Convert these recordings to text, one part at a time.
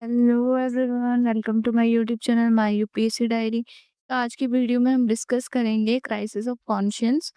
Hello everyone, welcome to my YouTube channel my UPSC diary. तो आज की video में हम डिस्कस करेंगे क्राइसिस ऑफ कॉन्शियंस।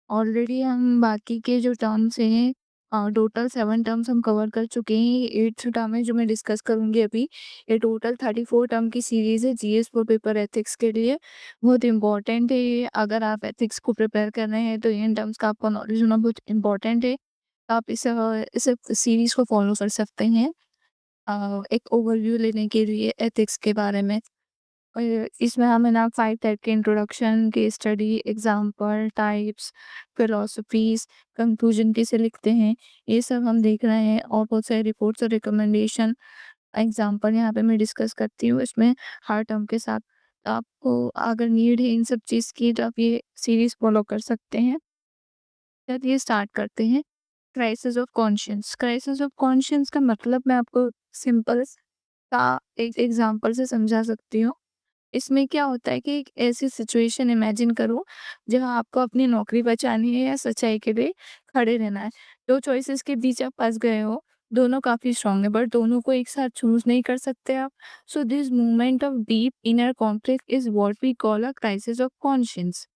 ऑलरेडी हम बाकी के जो टर्म्स हैं, टोटल 7 टर्म्स हम कवर कर चुके हैं। 8th टर्म है जो मैं डिस्कस करूंगी अभी। ये टोटल 34 टर्म की सीरीज है जीएस फॉर पेपर एथिक्स के लिए। बहुत इंपॉर्टेंट है ये। अगर आप एथिक्स को प्रिपेयर कर रहे हैं तो इन टर्म्स का आपको नॉलेज होना बहुत इंपॉर्टेंट है। आप इस सीरीज को फॉलो कर सकते हैं एक ओवरव्यू लेने के लिए एथिक्स के बारे में। इसमें हमें ना 5 टाइप के introduction, case study, example, types, philosophies, conclusion कैसे लिखते हैं, ये सब हम देख रहे हैं। और बहुत सारे रिपोर्ट्स और रिकमेंडेशन एग्जाम्पल यहाँ पे मैं डिस्कस करती हूँ इसमें हर टर्म के साथ। तो आपको अगर नीड है इन सब चीज़ की तो आप ये सीरीज फॉलो कर सकते हैं। चलिए स्टार्ट करते हैं। Crisis of conscience. Crisis of conscience का मतलब मैं आपको सिंपल का एक एग्जांपल से समझा सकती हूँ। इसमें क्या होता है कि एक ऐसी सिचुएशन इमेजिन करो जहाँ आपको अपनी नौकरी बचानी है या सच्चाई के लिए खड़े रहना है। दो चॉइसेस के बीच आप फंस गए हो। दोनों काफी स्ट्रांग है बट दोनों को एक साथ चूज नहीं कर सकते आप। So this movement of deep inner conflict is what we call a crisis of conscience.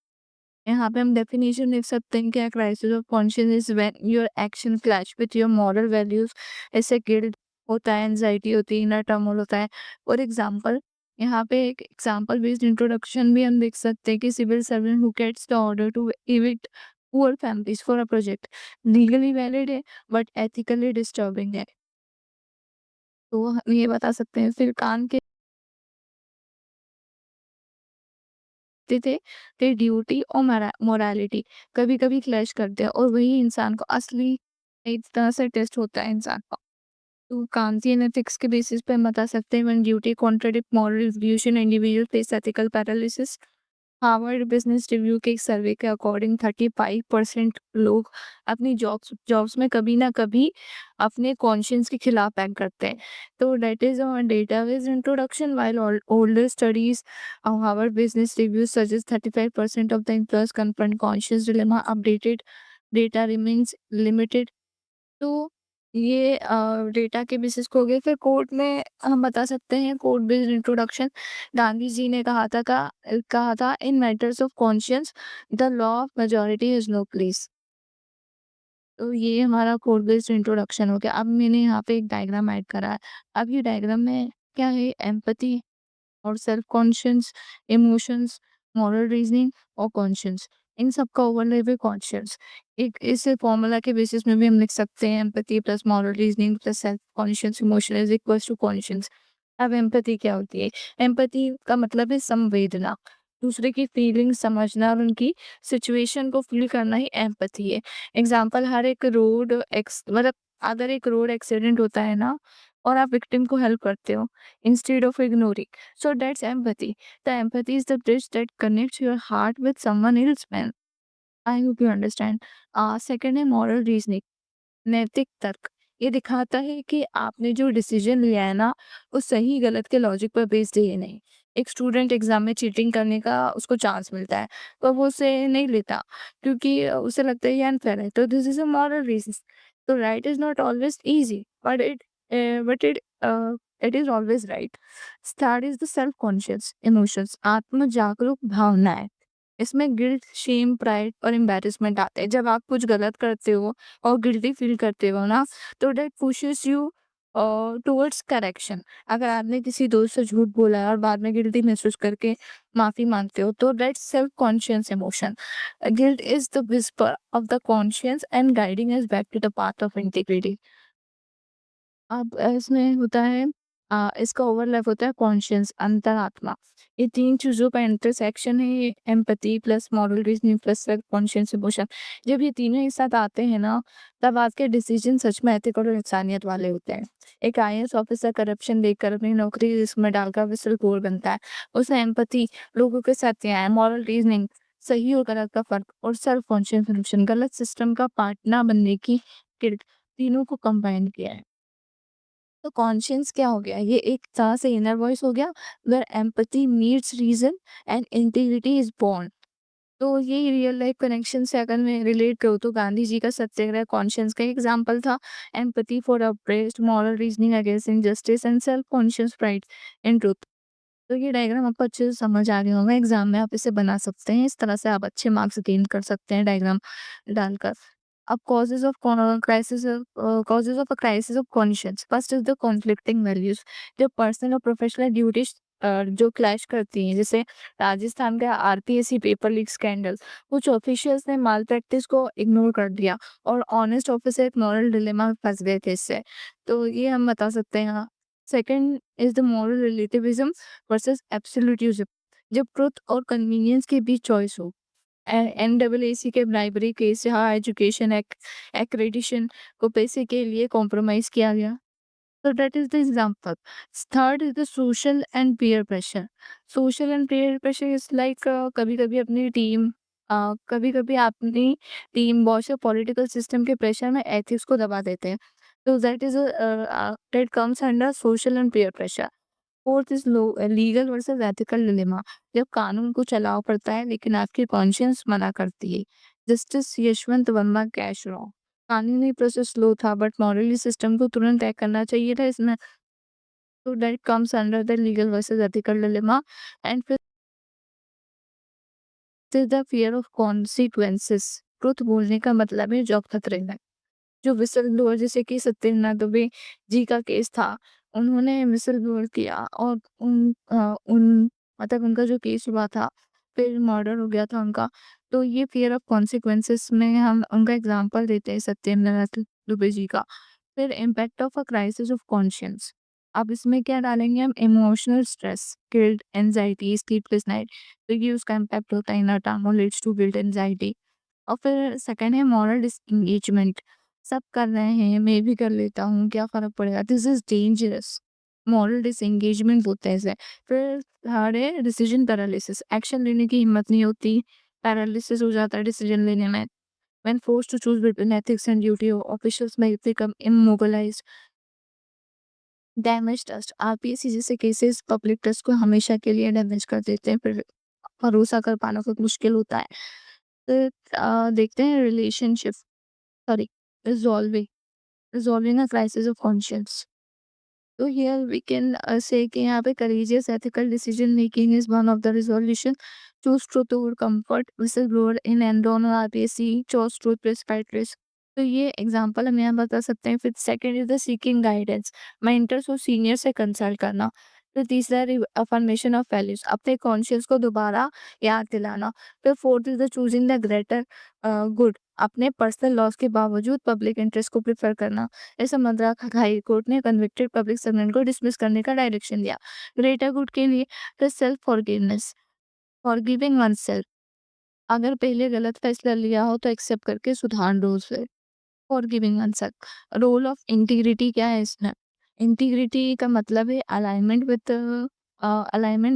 यहाँ पे हम डेफिनेशन लिख सकते हैं कि crisis of conscience is when your action clash with your moral values. ऐसे गिल्ट होता है, एंजाइटी होती है, इनर टर्मोल होता है। फॉर एग्जांपल, यहाँ पे एक एग्जांपल बेस्ड इंट्रोडक्शन भी हम देख सकते हैं कि civil servant who gets the order to evict poor families for a project legally valid है बट एथिकली डिस्टर्बिंग है। तो हम ये बता सकते हैं फिर कान के थे थे ड्यूटी और मोरालिटी कभी कभी क्लैश करते हैं और वही इंसान को असली एक तरह से टेस्ट होता है इंसान का। तो कांतियन एथिक्स के बेसिस पे हम बता सकते हैं when duty contradict moral evolution individual face ethical paralysis. Harvard Business review के एक सर्वे के अकॉर्डिंग 35% लोग अपनी जॉब्स जॉब्स में कभी ना कभी अपने कॉन्शियंस के खिलाफ एक्ट करते हैं। तो date is on database introduction while older studies Harvard Business Review suggest 35% of the employees confront conscious dilemma. Updated data remains limited. तो ये डेटा के बेसिस पे हो गए। फिर कोर्ट में हम बता सकते हैं court based introduction. Gandhi ji ने कहा था in matters of conscience the law of majority is no place. तो ये हमारा कोर्ट बेस्ड इंट्रोडक्शन हो गया। अब मैंने यहाँ पे एक डायग्राम ऐड करा है। अब ये डायग्राम में क्या है, एम्पैथी और self conscience, emotions, moral reasoning और कॉन्शियंस, इन सब का ओवरले पे कॉन्शियंस। एक इस फॉर्मूला के बेसिस में भी हम लिख सकते हैं empathy plus moral reasoning plus self conscience emotion is equals to conscience. अब एम्पैथी क्या होती है? एम्पैथी का मतलब है संवेदना, दूसरे की फीलिंग समझना और उनकी सिचुएशन को फील करना ही एम्पैथी है। एग्जाम्पल, हर एक रोड एक्स मतलब अगर एक रोड एक्सीडेंट होता है ना और आप विक्टिम को हेल्प करते हो instead of ignoring. So that's empathy. The empathy is the bridge that connects your heart with someone else, man. I hope you understand. Second है moral reasoning, नैतिक तर्क। ये दिखाता है कि आपने जो डिसीजन लिया है ना, वो सही गलत के लॉजिक पर बेस्ड है या नहीं। एक स्टूडेंट एग्जाम में चीटिंग करने का उसको चांस मिलता है, पर वो उसे नहीं लेता क्योंकि उसे लगता है ये अनफेयर है। तो this is a moral reason. तो right is not always easy but it is always right. Third is the self conscious emotions, आत्म जागरूक भावनाएं। इसमें गिल्ट, शेम, प्राइड और एम्बैरेसमेंट आते हैं। जब आप कुछ गलत करते हो और गिल्टी फील करते हो ना, तो that pushes you towards correction. अगर आपने किसी दोस्त से झूठ बोला है और बाद में गिल्टी महसूस करके माफी मांगते हो, तो that self conscious emotion. Guilt is the whisper of the conscience and guiding us back to the path of integrity. अब इसमें होता है इसका ओवरलैप होता है कॉन्शियस, अंतरात्मा। ये 3 चीज़ों का इंटरसेक्शन है, ये empathy plus moral reasoning plus self conscious emotion. जब ये तीनों एक साथ आते हैं ना, तब आपके डिसीजन सच में एथिकल और इंसानियत वाले होते हैं। एक आईएएस ऑफिसर करप्शन देखकर अपनी नौकरी रिस्क में डालकर विसल ब्लोअर बनता है। उसने एम्पैथी, लोगों के साथ किया है, मॉरल रीजनिंग, सही और गलत का फर्क, और सेल्फ कॉन्शियस इमोशन, गलत सिस्टम का पार्ट ना बनने की गिल्ट, तीनों को कंबाइन किया है। तो कॉन्शियंस क्या हो गया? ये एक तरह से इनर वॉइस हो गया, where empathy meets reason and integrity is born. तो ये रियल लाइफ कनेक्शन से अगर मैं रिलेट करूँ तो गांधी जी का सत्याग्रह कॉन्शियस का एग्जाम्पल था। Empathy for apprised, moral reasoning against injustice and self conscious pride in truth. तो ये डायग्राम आपको अच्छे से समझ आ गया होगा, एग्जाम में आप इसे बना सकते हैं। इस तरह से आप अच्छे मार्क्स गेन कर सकते हैं डायग्राम डालकर। अब causes of a crisis of conscious. First is the conflicting values. जब पर्सनल और प्रोफेशनल ड्यूटीज जो क्लैश करती हैं, जैसे राजस्थान का आरपीएससी पेपर लीक स्कैंडल, कुछ ऑफिशियल्स ने माल प्रैक्टिस को इग्नोर कर दिया और ऑनेस्ट ऑफिसर एक मॉरल डिलेमा में फंस गए थे इससे। तो ये हम बता सकते हैं। Second is the moral relativism versus absolutism. जब ट्रुथ और कन्वीनियंस के बीच चॉइस हो। एनडब्ल्यूएसी के ब्राइबरी केस, जहाँ एजुकेशन एक्रेडिशन को पैसे के लिए कॉम्प्रोमाइज किया गया। So that is the example. Third is the social and peer pressure. Social and peer pressure is like कभी-कभी अपनी टीम, बॉस या पॉलिटिकल सिस्टम के प्रेशर में एथिक्स को दबा देते हैं। तो that comes under social and peer pressure. Fourth is legal versus ethical dilemma. जब कानून को चलाव पड़ता है लेकिन आपकी कॉन्शियंस मना करती है। Justice Yashwant Varma cash row. कानूनी प्रोसेस स्लो था बट मॉरली सिस्टम को तुरंत तय करना चाहिए था इसमें। तो that comes under the legal versus ethical dilemma. And फिर the fear of consequences. Truth बोलने का मतलब है जॉब खतरे में। जो व्हिसल ब्लोअर, जैसे कि सत्येंद्रनाथ दुबे जी का केस था, उन्होंने व्हिसल ब्लोअर किया और मतलब उनका जो केस हुआ था, फिर मर्डर हो गया था उनका। तो ये फ़ियर ऑफ कॉन्सिक्वेंसेस में हम उनका एग्ज़ाम्पल देते हैं सत्येंद्रनाथ दुबे जी का। फिर impact of a crisis of conscience. अब इसमें क्या डालेंगे हम? Emotional stress, guilt, anxiety, sleepless night. तो ये उसका इम्पैक्ट होता है, inner turmoil leads to guilt, anxiety. और फिर सेकंड है मॉरल डिसएंगेजमेंट। सब कर रहे हैं, मैं भी कर लेता हूँ, क्या फ़र्क पड़ेगा? This is dangerous. Moral disengagement बोलते हैं इसे। फिर थर्ड है डिसीजन पैरालिसिस। एक्शन लेने की हिम्मत नहीं होती, पैरालिसिस हो जाता है डिसीजन लेने में। When forced to choose between ethics and duty, officials may become immobilized। Damage trust. RPSC जैसे केसेस पब्लिक ट्रस्ट को हमेशा के लिए डैमेज कर देते हैं, फिर भरोसा कर पाना बहुत मुश्किल होता है। फिर देखते हैं relationship, sorry, resolving resolving a crisis of conscience. तो हियर वी कैन से कि यहाँ पे courageous ethical decision making is one of the resolution. Choose truth over comfort. Whistle blower in Enron और RPSC choose truth despite risk. तो ये example हम यहाँ बता सकते हैं। फिर second is the seeking guidance. Mentors और सीनियर से कंसल्ट करना। फिर तीसरा अफर्मेशन ऑफ वैल्यूज, अपने कॉन्शियस को दोबारा याद दिलाना। फिर fourth is the choosing the greater good, अपने पर्सनल लॉस के बावजूद पब्लिक इंटरेस्ट को प्रेफर करना। ऐसा मद्रास हाई कोर्ट ने कन्विक्टेड पब्लिक सर्वेंट को डिसमिस करने का डायरेक्शन दिया ग्रेटर गुड के लिए। फिर सेल्फ फॉरगिवनेस, फॉरगिविंग वनसेल्फ। अगर पहले गलत फैसला लिया हो तो एक्सेप्ट करके सुधार दो उसे। Forgiving oneself. Role of integrity क्या है इसमें? इंटीग्रिटी का मतलब है alignment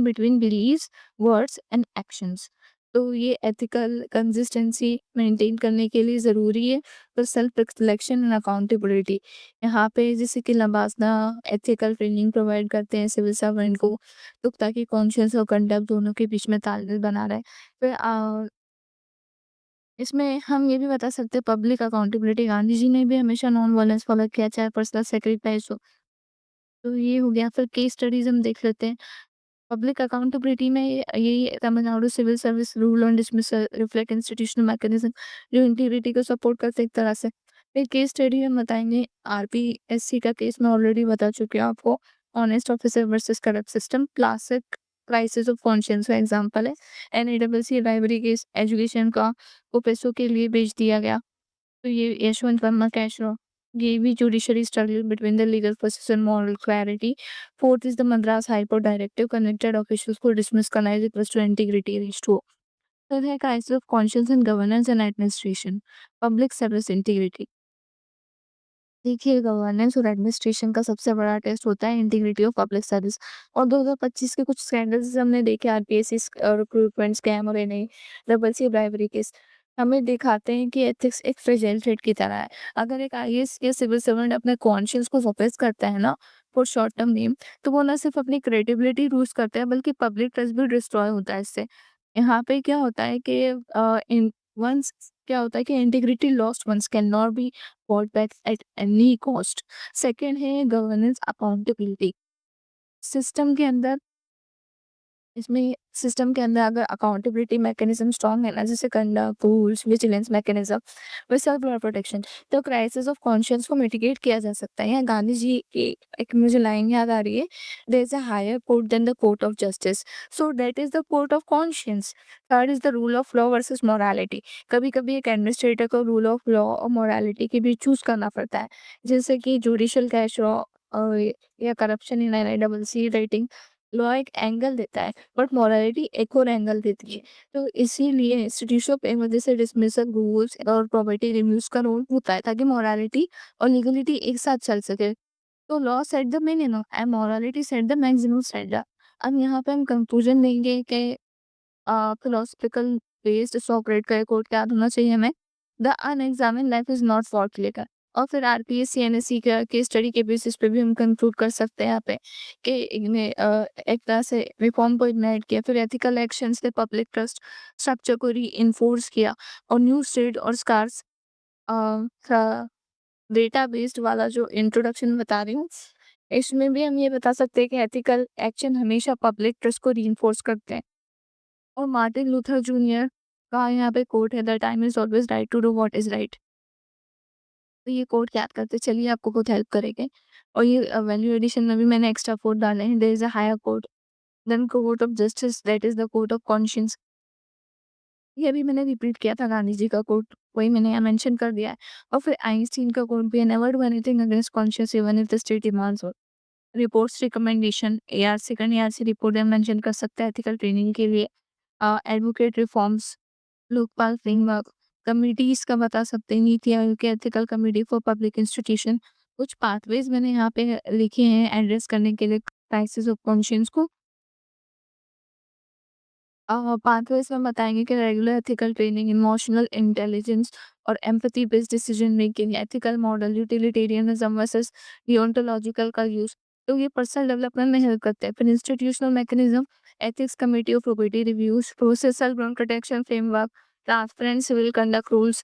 between beliefs, words and actions. तो ये एथिकल कंसिस्टेंसी मेंटेन करने के लिए ज़रूरी है। तो सेल्फ रिफ्लेक्शन एंड अकाउंटेबिलिटी। यहाँ पे जैसे कि लबासना एथिकल ट्रेनिंग प्रोवाइड करते हैं सिविल सर्वेंट को, तो ताकि कॉन्शियस और कंडक्ट दोनों के बीच में तालमेल बना रहे। फिर इसमें हम ये भी बता सकते हैं पब्लिक अकाउंटेबिलिटी। गांधी जी ने भी हमेशा नॉन वायलेंस फॉलो किया, चाहे पर्सनल सेक्रीफाइस हो। तो ये हो गया। फिर केस स्टडीज हम देख लेते हैं। पब्लिक अकाउंटेबिलिटी में ये Tamil Nadu civil service rule on dismissal reflect institutional mechanism, जो इंटीग्रिटी को सपोर्ट करते हैं एक तरह से। फिर केस स्टडी हम बताएंगे। आरपीएससी का केस मैं ऑलरेडी बता चुकी हूँ आपको। Honest officer versus corrupt system, classic crisis of conscience का एग्जांपल है। एनएडब्ल्यूसी लाइब्रेरी केस, एजुकेशन का को पैसों के लिए बेच दिया गया। तो ये यशवंत वर्मा कैश रॉ। ये भी judiciary struggle between the legal process and moral clarity. Fourth is the Madras high court directive, convicted officials को डिसमिस करना is equals to integrity restore. फिर है crisis of conscience in governance and administration, public service integrity. देखिए, governance और administration का सबसे बड़ा test होता है इंटीग्रिटी ऑफ पब्लिक सर्विस। और 2025 के कुछ स्कैंडल्स हमने देखे, आरपीएससी रिक्रूटमेंट स्कैम और NI double C bribery case, हमें दिखाते हैं कि एथिक्स एक फ्रेजाइल थ्रेड की तरह है। अगर एक आईएएस या सिविल सर्वेंट अपने कॉन्शियस को सप्रेस करता है ना, फॉर शॉर्ट टर्म गेम, तो वो ना सिर्फ अपनी क्रेडिबिलिटी लूज करता है बल्कि पब्लिक ट्रस्ट भी डिस्ट्रॉय होता है इससे। यहाँ पे क्या होता है कि इन वंस क्या होता है कि integrity lost once can not be bought back at any cost. Second है गवर्नेंस अकाउंटेबिलिटी। सिस्टम के अंदर इसमें सिस्टम के अंदर अगर अकाउंटेबिलिटी मैकेनिज्म स्ट्रांग है ना, जैसे कंडक्ट, रूल्स, विजिलेंस मैकेनिज्म व सेल्फ प्रोटेक्शन, तो क्राइसिस ऑफ कॉन्शियंस को मिटिगेट किया जा सकता है। यहाँ गांधी जी की एक मुझे लाइन याद आ रही है, there is a higher court than the court of justice, so that is the court of conscience. Third is the rule of law versus morality. कभी कभी एक एडमिनिस्ट्रेटर को रूल ऑफ लॉ और मोरालिटी के बीच चूज करना पड़ता है, जैसे कि जुडिशल कैश लॉ या corruption in NICC rating. Law एक एंगल देता है बट मोरालिटी एक और एंगल देती है। तो इसीलिए इंस्टीट्यूशन पे वजह से डिसमिसल रूल्स और प्रॉपर्टी रिव्यूज का रोल होता है, ताकि मोरालिटी और लीगलिटी एक साथ चल सके। तो law set the minimum and morality set the maximum standard. अब यहाँ पे हम कंक्लूजन देंगे कि फिलोसफिकल बेस्ड सॉक्रेट का एक कोट क्या होना चाहिए हमें, the unexamined life is not for clear. और फिर RPS CNSE का केस स्टडी के बेसिस पे भी हम कंक्लूड कर सकते हैं यहाँ पे कि इन्हें एक तरह से रिफॉर्म को इग्नाइट किया, फिर एथिकल एक्शन से पब्लिक ट्रस्ट स्ट्रक्चर को री इन्फोर्स किया, और न्यू स्टेट और स्कार्स डेटा बेस्ड वाला जो इंट्रोडक्शन बता रही हूँ, इसमें भी हम ये बता सकते हैं कि एथिकल एक्शन हमेशा पब्लिक ट्रस्ट को री करते हैं। और मार्टिन लूथर जूनियर का यहाँ पे कोट है, the time is always right to do what is right. तो ये कोट याद करते चलिए, आपको बहुत हेल्प करेंगे। और ये वैल्यू एडिशन में भी मैंने एक्स्ट्रा कोट डाले हैं, there is a higher court than court of justice, that is the court of conscience. ये भी मैंने रिपीट किया था गांधी जी का कोट, वही मैंने यहाँ मेंशन कर दिया है। और फिर आइंस्टीन का कोट भी, never do anything against conscious even if the state demands. Reports recommendation second ARC report हम मेंशन कर सकते हैं एथिकल ट्रेनिंग के लिए। Advocate reforms, Lokpal framework, committees का बता सकते हैं, नीति आयोग के ethical committee for public institution. कुछ पाथवेज मैंने यहाँ पे लिखे हैं एड्रेस करने के लिए क्राइसिस ऑफ कॉन्शियंस को। पाथवेज में बताएंगे कि regular ethical training, emotional intelligence और empathy based decision making, ethical model, utilitarianism versus deontological का यूज। तो ये पर्सनल डेवलपमेंट में हेल्प करते हैं। फिर institutional mechanism, ethics committee of property reviews, processual ground protection framework, transparent civil conduct rules.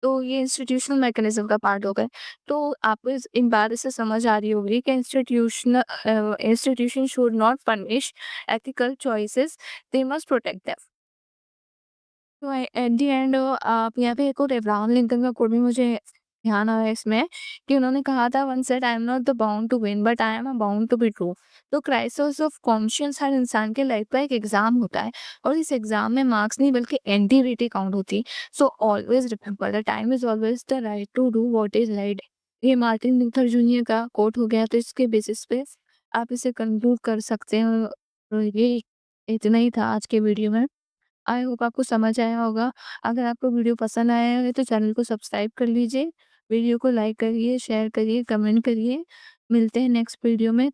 तो ये इंस्टीट्यूशनल मैकेनिज्म का पार्ट हो गए। तो आपको इन बात से समझ आ रही होगी कि institution should not punish ethical choices, they must protect them. तो एट द एंड आप यहाँ पे एक और अब्राहम लिंकन का कोट भी मुझे ध्यान आया इसमें, कि उन्होंने कहा था, one said, I am not the bound to win but I am bound to be true. तो क्राइसिस ऑफ कॉन्शियंस हर इंसान के लाइफ का एक एग्जाम होता है, और इस एग्जाम में मार्क्स नहीं बल्कि एंटीरिटी काउंट होती। So always remember the time is always the right to do what is right. ये मार्टिन लूथर जूनियर का कोट हो गया, तो इसके बेसिस पे आप इसे कंक्लूड कर सकते हैं। तो ये इतना ही था आज के वीडियो में। आई होप आपको समझ आया होगा। अगर आपको वीडियो पसंद आया है तो चैनल को सब्सक्राइब कर लीजिए, वीडियो को लाइक करिए, शेयर करिए, कमेंट करिए। मिलते हैं नेक्स्ट वीडियो में।